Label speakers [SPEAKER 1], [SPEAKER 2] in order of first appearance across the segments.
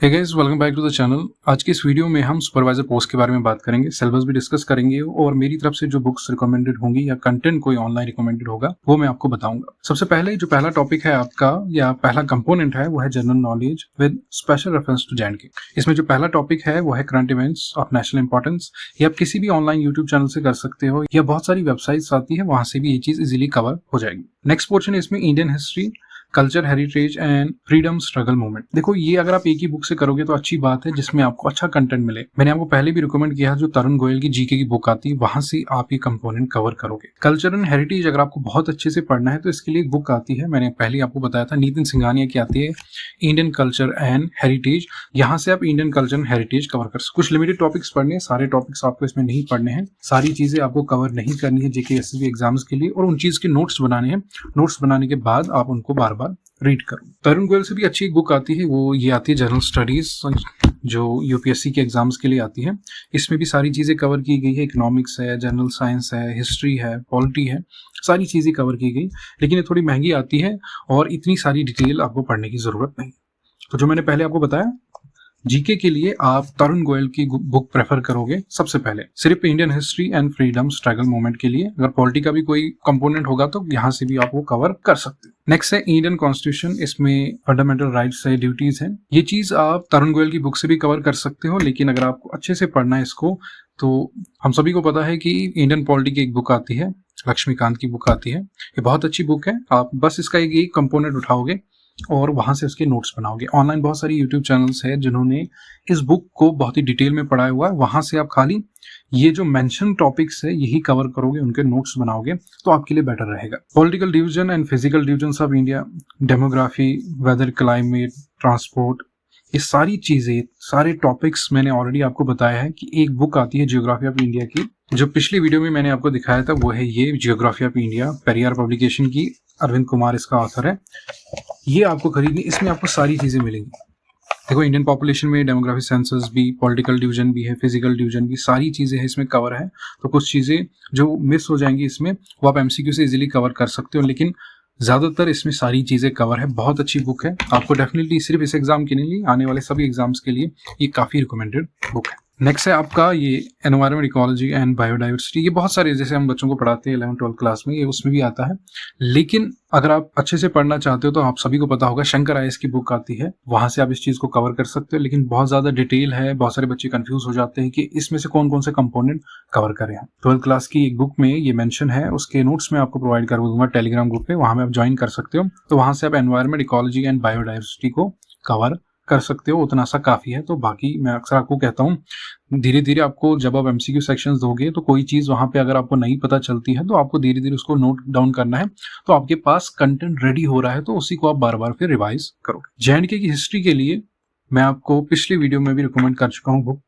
[SPEAKER 1] Hey guys, welcome back to the channel. आज की इस वीडियो में हम सुपरवाइजर पोस्ट के बारे में बात करेंगे, सिलेबस भी डिस्कस करेंगे और मेरी तरफ से जो बुक्स रिकमेंडेड होंगी या कंटेंट कोई ऑनलाइन रिकमेंडेड होगा वो मैं आपको बताऊंगा। सबसे पहले जो पहला टॉपिक है आपका या पहला कंपोनेंट है वो है general knowledge with special reference to J&K। इसमें जो पहला टॉपिक है वो है current events of national importance. ये आप किसी भी ऑनलाइन यूट्यूब चैनल से कर सकते हो या बहुत सारी वेबसाइट्स आती है, वहां से भी ये चीज इजिली कवर हो जाएगी। नेक्स्ट पोर्शन है इसमें Indian history, culture, heritage and freedom struggle movement. देखो, ये अगर आप एक ही बुक से करोगे तो अच्छी बात है, जिसमें आपको अच्छा कंटेंट मिले। मैंने आपको पहले भी रिकमेंड किया है, जो तरुण गोयल की जीके की बुक आती है, वहां से आप ये कंपोनेंट कवर करोगे। कल्चर एंड हेरिटेज अगर आपको बहुत अच्छे से पढ़ना है तो इसके लिए एक बुक आती है, मैंने पहले आपको बताया था, नितिन सिंघानिया की आती है, इंडियन कल्चर एंड हेरिटेज। यहाँ से आप Indian culture and heritage cover कर सकते। कुछ लिमिटेड टॉपिक्स पढ़ने हैं, सारे टॉपिक्स आपको इसमें नहीं पढ़ने हैं, सारी चीजें आपको कवर नहीं करनी है जेके एसएसबी एग्जाम्स के लिए, और उन चीज के नोट्स बनाने हैं। नोट्स बनाने के बाद आप उनको बार बार रीड करो। तरुण गोयल से भी अच्छी एक बुक आती है, वो ये आती है जनरल स्टडीज, जो यूपीएससी के एग्जाम्स के लिए आती है। इसमें भी सारी चीजें कवर की गई है, इकोनॉमिक्स है, जनरल साइंस है, हिस्ट्री है, पॉलिटी है, सारी चीजें कवर की गई। लेकिन ये थोड़ी महंगी आती है और इतनी सारी डिटेल आपको पढ़ने की जरूरत नहीं। तो जो मैंने पहले आपको बताया, जीके के लिए आप तरुण गोयल की बुक प्रेफर करोगे सबसे पहले, सिर्फ Indian history and freedom struggle movement के लिए। अगर पॉलिटी का भी कोई कंपोनेंट होगा तो यहाँ से भी आप वो कवर कर सकते हैं। नेक्स्ट है इंडियन कॉन्स्टिट्यूशन, इसमें फंडामेंटल राइट्स है, ड्यूटीज है। ये चीज आप तरुण गोयल की बुक से भी कवर कर सकते हो, लेकिन अगर आपको अच्छे से पढ़ना है इसको, तो हम सभी को पता है कि इंडियन पॉलिटी की एक बुक आती है, लक्ष्मीकांत की बुक आती है। ये बहुत अच्छी बुक है, आप बस इसका एक कंपोनेंट उठाओगे और वहां से उसके नोट्स बनाओगे। ऑनलाइन बहुत सारी यूट्यूब चैनल्स है जिन्होंने इस बुक को बहुत ही डिटेल में पढ़ाया हुआ है, वहां से आप खाली ये जो मेंशन टॉपिक्स है यही कवर करोगे, उनके नोट्स बनाओगे तो आपके लिए बेटर रहेगा। Political division and physical division of India, demography, weather, climate, transport, ये सारी चीजें, सारे टॉपिक्स मैंने ऑलरेडी आपको बताया है कि एक बुक आती है जियोग्राफी ऑफ इंडिया की, जो पिछली वीडियो में मैंने आपको दिखाया था, वो है ये geography of India, Periyar publication की, अरविंद कुमार इसका ऑथर है। ये आपको खरीदनी, इसमें आपको सारी चीजें मिलेंगी। देखो, इंडियन पॉपुलेशन में डेमोग्राफी, सेंसस भी, पॉलिटिकल डिवीजन भी है, फिजिकल डिवीजन भी, सारी चीजें हैं इसमें कवर है। तो कुछ चीजें जो मिस हो जाएंगी इसमें, वो आप एमसीक्यू से इजीली कवर कर सकते हो, लेकिन ज्यादातर इसमें सारी चीजें कवर है। बहुत अच्छी बुक है, आपको डेफिनेटली सिर्फ इस एग्जाम के लिए, आने वाले सभी एग्जाम्स के लिए ये काफी रिकमेंडेड बुक है। नेक्स्ट है आपका ये एनवायरमेंट, इकोलॉजी एंड बायोडाइवर्सिटी। ये बहुत सारे, जैसे हम बच्चों को पढ़ाते हैं 11th-12th क्लास में, ये उसमें भी आता है। लेकिन अगर आप अच्छे से पढ़ना चाहते हो तो आप सभी को पता होगा, शंकर आईएएस की बुक आती है, वहां से आप इस चीज को कवर कर सकते हो। लेकिन बहुत ज्यादा डिटेल है, बहुत सारे बच्चे कंफ्यूज हो जाते हैं कि इसमें से कौन कौन से कंपोनेंट कवर करें। 12th क्लास की एक बुक में ये मेंशन है, उसके नोट्स में आपको प्रोवाइड कर दूंगा टेलीग्राम ग्रुप पे, वहां में आप ज्वाइन कर सकते हो। तो वहां से आप एनवायरमेंट, इकोलॉजी एंड बायोडाइवर्सिटी को कवर कर सकते हो, उतना सा काफी है। तो बाकी मैं अक्सर आपको कहता हूँ, धीरे धीरे आपको जब आप एमसीक्यू सेक्शंस दोगे तो कोई चीज वहां पे अगर आपको नहीं पता चलती है तो आपको धीरे धीरे उसको नोट डाउन करना है। तो आपके पास कंटेंट रेडी हो रहा है तो उसी को आप बार बार फिर रिवाइज करोगे। J&K की हिस्ट्री के लिए मैं आपको पिछली वीडियो में भी रिकमेंड कर चुका हूँ बुक,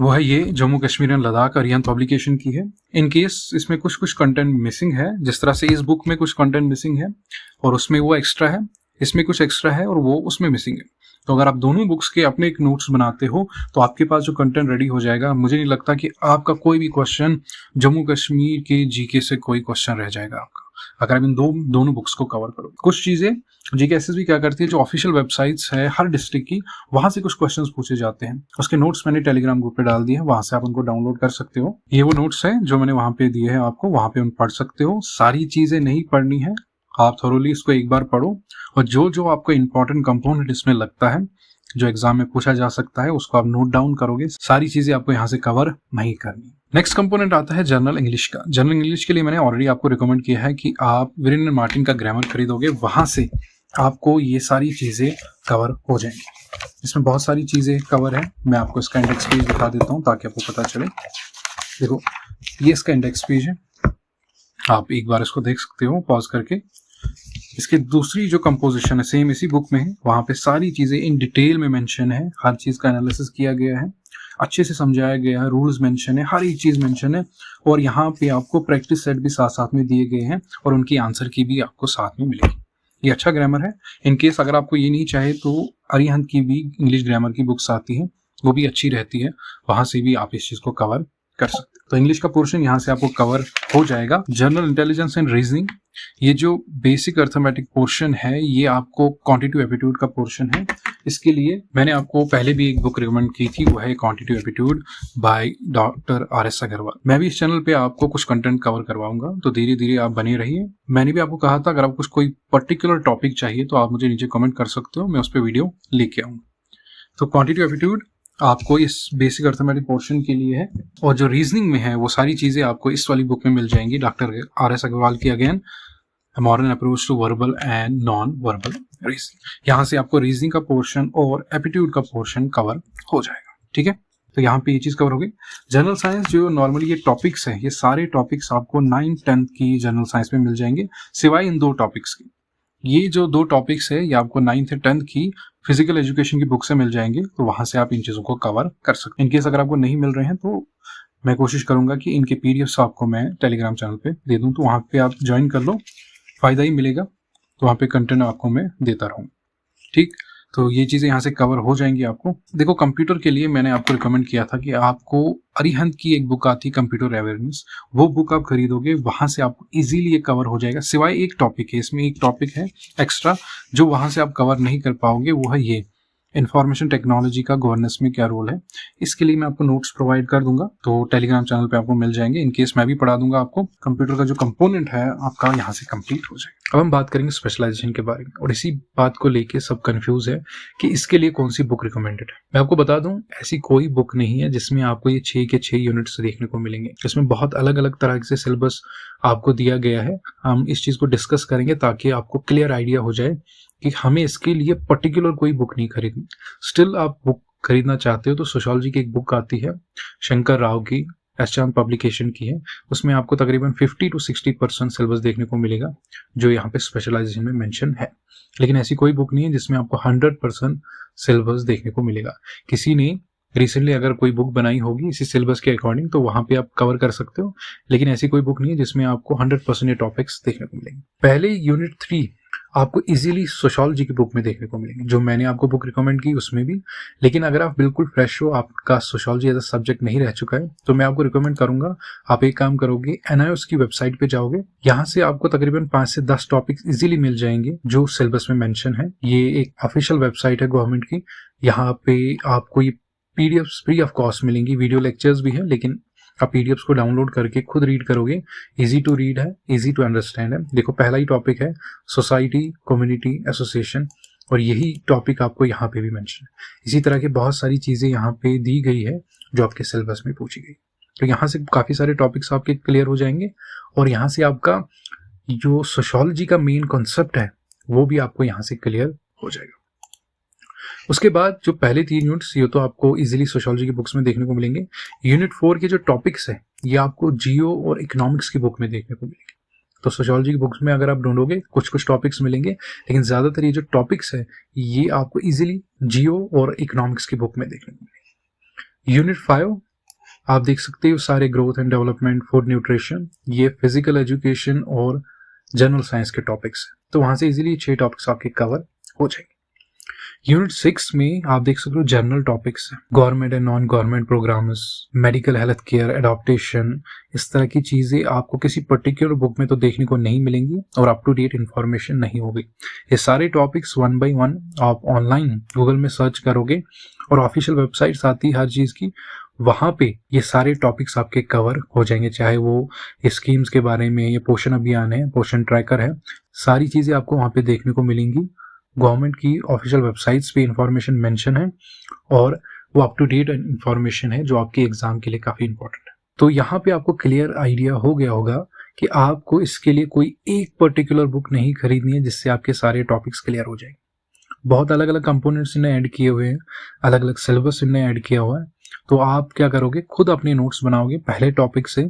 [SPEAKER 1] वो है ये जम्मू कश्मीर एंड लद्दाख, अरिहंत पब्लिकेशन की है। इन केस इसमें कुछ कुछ कंटेंट मिसिंग है, जिस तरह से इस बुक में कुछ कंटेंट मिसिंग है और उसमें वो एक्स्ट्रा है, इसमें कुछ एक्स्ट्रा है और वो उसमें मिसिंग है। तो अगर आप दोनों बुक्स के अपने एक नोट्स बनाते हो तो आपके पास जो कंटेंट रेडी हो जाएगा, मुझे नहीं लगता कि आपका कोई भी क्वेश्चन जम्मू कश्मीर के जीके से कोई क्वेश्चन रह जाएगा आपका, अगर आप इन दोनों बुक्स को कवर करो। कुछ चीजें जीके एसएसबी क्या करती है, जो ऑफिशियल वेबसाइट्स है हर डिस्ट्रिक्ट की, वहां से कुछ क्वेश्चंस पूछे जाते हैं, उसके नोट्स मैंने टेलीग्राम ग्रुप पे डाल दिए हैं, वहां से आप उनको डाउनलोड कर सकते हो। ये वो नोट्स है जो मैंने वहां पे दिए हैं आपको, वहां पे उन पढ़ सकते हो। सारी चीजें नहीं पढ़नी है, आप थोरोली इसको एक बार पढ़ो और जो जो आपको इंपॉर्टेंट कंपोनेंट इसमें लगता है, जो एग्जाम में पूछा जा सकता है, उसको आप नोट डाउन करोगे। सारी चीजें आपको यहाँ से कवर नहीं करनी। नेक्स्ट कंपोनेंट आता है जनरल इंग्लिश का। जनरल इंग्लिश के लिए मैंने ऑलरेडी आपको रिकमेंड किया है कि आप वीरेंद्र मार्टिन का ग्रामर खरीदोगे, वहां से आपको ये सारी चीजें कवर हो जाएंगी। इसमें बहुत सारी चीजें कवर है, मैं आपको इसका इंडेक्स पेज दिखा देता हूँ ताकि आपको पता चले। देखो, ये इसका इंडेक्स पेज है, आप एक बार इसको देख सकते हो पॉज करके। इसकी दूसरी जो कंपोजिशन है सेम इसी बुक में है, वहां पे सारी चीजें इन डिटेल में मेंशन है, हर चीज का एनालिसिस किया गया है, अच्छे से समझाया गया है, रूल्स मेंशन है, हर एक चीज मेंशन है। और यहाँ पे आपको प्रैक्टिस सेट भी साथ साथ में दिए गए हैं और उनकी आंसर की भी आपको साथ में मिलेगी। ये अच्छा ग्रामर है। इन केस अगर आपको ये नहीं चाहे तो अरिहंत की भी इंग्लिश ग्रामर की बुक्स आती है, वो भी अच्छी रहती है, वहां से भी आप इस चीज को कवर कर सकते हो। तो इंग्लिश का पोर्शन यहाँ से आपको कवर हो जाएगा। जनरल इंटेलिजेंस एंड रीजनिंग, ये जो बेसिक अर्थमेटिक पोर्शन है ये आपको क्वांटिटेटिव एप्टीट्यूड का पोर्शन है। इसके लिए मैंने आपको पहले भी एक बुक रिकमेंड की थी, वो है quantitative aptitude by doctor RS Agarwal. मैं भी इस चैनल पे आपको कुछ कंटेंट कवर करवाऊंगा, तो धीरे धीरे आप बने रहिए। मैंने भी आपको कहा था अगर आपको कुछ कोई पर्टिकुलर टॉपिक चाहिए तो आप मुझे नीचे कमेंट कर सकते हो, मैं उस पर वीडियो लेके आऊंगा। तो क्वांटिटेटिव एप्टीट्यूड आपको इस बेसिक अर्थमेटिक पोर्शन के लिए है, और जो रीजनिंग में है वो सारी चीजें आपको इस वाली बुक में मिल जाएंगी, डॉक्टर RS अग्रवाल की, again modern approach to verbal and non verbal reasoning. यहाँ से आपको रीजनिंग का पोर्शन और एप्टीट्यूड का पोर्शन कवर हो जाएगा। ठीक है, तो यहाँ पे ये चीज कवर हो गई। जनरल साइंस जो नॉर्मली ये टॉपिक्स है, ये सारे टॉपिक्स आपको 9th 10th की जनरल साइंस में मिल जाएंगे, सिवाय इन 2 टॉपिक्स के। ये जो 2 टॉपिक्स है ये आपको 9th 10th की फिजिकल एजुकेशन की बुक से मिल जाएंगे, तो वहां से आप इन चीजों को कवर कर सकते हैं। इनकेस अगर आपको नहीं मिल रहे हैं तो मैं कोशिश करूंगा कि इनके पीडीएफ्स आपको मैं टेलीग्राम चैनल पे दे दूं, तो वहां पे आप ज्वाइन कर लो, फायदा ही मिलेगा। तो वहाँ पे कंटेंट आपको मैं देता रहूँ। ठीक, तो ये चीज़ें यहाँ से कवर हो जाएंगी आपको। देखो, कंप्यूटर के लिए मैंने आपको रिकमेंड किया था कि आपको अरिहंत की एक बुक आती है कंप्यूटर अवेयरनेस, वो बुक आप खरीदोगे, वहाँ से आपको इजीली ये कवर हो जाएगा। सिवाय एक टॉपिक है, इसमें एक टॉपिक है एक्स्ट्रा जो वहाँ से आप कवर नहीं कर पाओगे, वो है ये इंफॉर्मेशन टेक्नोलॉजी का गवर्नेंस में क्या रोल है। इसके लिए मैं आपको नोट्स प्रोवाइड कर दूंगा, तो टेलीग्राम चैनल पे आपको मिल जाएंगे। इनकेस मैं भी पढ़ा दूंगा आपको। कंप्यूटर का जो कंपोनेंट है आपका यहाँ से कंप्लीट हो जाएगा। अब हम बात करेंगे स्पेशलाइजेशन के बारे में, और इसी बात को लेके सब कंफ्यूज है कि इसके लिए कौन सी बुक रिकमेंडेड है। मैं आपको बता दूं, ऐसी कोई बुक नहीं है जिसमें आपको ये 6 के 6 यूनिट्स देखने को मिलेंगे। इसमें बहुत अलग अलग तरह से सिलेबस आपको दिया गया है। हम इस चीज को डिस्कस करेंगे ताकि आपको क्लियर आइडिया हो जाए कि हमें इसके लिए पर्टिकुलर कोई बुक नहीं खरीदनी। स्टिल आप बुक खरीदना चाहते हो तो सोशियोलॉजी की एक बुक आती है शंकर राव की, एस चांद पब्लिकेशन की है। उसमें आपको तकरीबन 50 to 60% सिलेबस देखने को मिलेगा जो यहाँ पे स्पेशलाइजेशन में मेंशन है। लेकिन ऐसी कोई बुक नहीं है जिसमें आपको 100% सिलेबस देखने को मिलेगा। किसी ने रिसेंटली अगर कोई बुक बनाई होगी इसी सिलेबस के अकॉर्डिंग तो वहां पे आप कवर कर सकते हो, लेकिन ऐसी कोई बुक नहीं है जिसमें आपको 100% ये टॉपिक्स देखने को मिलेंगे। पहले यूनिट 3 आपको इजीली सोशियोलॉजी की बुक में देखने को मिलेंगे, जो मैंने आपको बुक रिकमेंड की उसमें भी। लेकिन अगर आप बिल्कुल फ्रेश हो, आपका सोशियोलॉजी एज अ सब्जेक्ट नहीं रह चुका है, तो मैं आपको रिकमेंड करूंगा आप एक काम करोगे, NIOS की वेबसाइट पे जाओगे। यहाँ से आपको तकरीबन 5 से 10 टॉपिक्स इजीली मिल जाएंगे जो सिलेबस में मेंशन है। ये एक ऑफिशियल वेबसाइट है गवर्नमेंट की। यहाँ पे आपको ये पीडीएफ्स फ्री ऑफ कॉस्ट मिलेंगी, वीडियो लेक्चर्स भी है, लेकिन आप पीडीएफ्स को डाउनलोड करके खुद रीड करोगे। इजी टू रीड है, इजी टू अंडरस्टैंड है। देखो, पहला ही टॉपिक है सोसाइटी, कम्युनिटी, एसोसिएशन, और यही टॉपिक आपको यहाँ पे भी मेंशन है। इसी तरह की बहुत सारी चीजें यहाँ पे दी गई है जो आपके सिलेबस में पूछी गई। तो यहाँ से काफी सारे टॉपिक्स आपके क्लियर हो जाएंगे, और यहाँ से आपका जो सोशियोलॉजी का मेन कॉन्सेप्ट है वो भी आपको यहाँ से क्लियर हो जाएगा। उसके बाद जो पहले 3 यूनिट्स ये तो आपको इजीली सोशियोलॉजी की बुक्स में देखने को मिलेंगे। यूनिट 4 के जो टॉपिक्स हैं ये आपको जियो और इकोनॉमिक्स की बुक में देखने को मिलेंगे। तो सोशियोलॉजी की बुक्स में अगर आप ढूंढोगे कुछ कुछ टॉपिक्स मिलेंगे, लेकिन ज्यादातर ये जो टॉपिक्स है ये आपको इजीली जियो और इकोनॉमिक्स की बुक में देखने को मिलेंगे। यूनिट 5 आप देख सकते हो सारे growth and development, food nutrition, ये फिजिकल एजुकेशन और जनरल साइंस के टॉपिक्स है। तो वहां से इजीली 6 टॉपिक्स आपके कवर हो जाएंगे। यूनिट 6 में आप देख सकते हो जनरल टॉपिक्स है, government and non government programmes, medical health care, adaptation, इस तरह की चीजें आपको किसी पर्टिकुलर बुक में तो देखने को नहीं मिलेंगी और अप टू डेट इंफॉर्मेशन नहीं होगी। ये सारे टॉपिक्स 1 by 1 आप ऑनलाइन गूगल में सर्च करोगे और ऑफिशियल वेबसाइट्स आती है हर चीज की, वहां पे ये सारे टॉपिक्स आपके कवर हो जाएंगे। चाहे वो स्कीम्स के बारे में, ये पोषण अभियान है, पोषण ट्रैकर है, सारी चीजें आपको वहां पे देखने को मिलेंगी। गवर्नमेंट की ऑफिशियल वेबसाइट्स पे इंफॉर्मेशन मेंशन है और वो अप टू डेट इंफॉर्मेशन है जो आपके एग्जाम के लिए काफी इंपॉर्टेंट है। तो यहाँ पे आपको क्लियर आइडिया हो गया होगा कि आपको इसके लिए कोई एक पर्टिकुलर बुक नहीं खरीदनी है जिससे आपके सारे टॉपिक्स क्लियर हो जाएंगे। बहुत अलग अलग कंपोनेंट्स इन्हें ऐड किए हुए हैं, अलग अलग सिलेबस इन्हें ऐड किया हुआ है। तो आप क्या करोगे, खुद अपने नोट्स बनाओगे पहले टॉपिक से।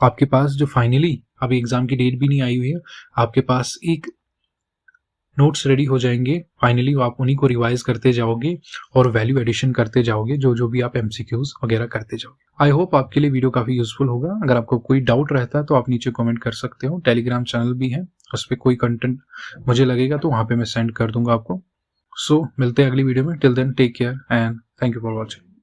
[SPEAKER 1] आपके पास जो फाइनली अभी एग्जाम की डेट भी नहीं आई हुई है, आपके पास एक नोट्स रेडी हो जाएंगे। फाइनली आप उन्हीं को रिवाइज करते जाओगे और वैल्यू एडिशन करते जाओगे जो भी आप एमसीक्यूज वगैरह करते जाओगे। आई होप आपके लिए वीडियो काफी यूजफुल होगा। अगर आपको कोई डाउट रहता है तो आप नीचे कमेंट कर सकते हो। टेलीग्राम चैनल भी है, उस पर कोई कंटेंट मुझे लगेगा तो वहां पे मैं सेंड कर दूंगा आपको। सो मिलते हैं अगली वीडियो में। Till then take care and thank you for watching.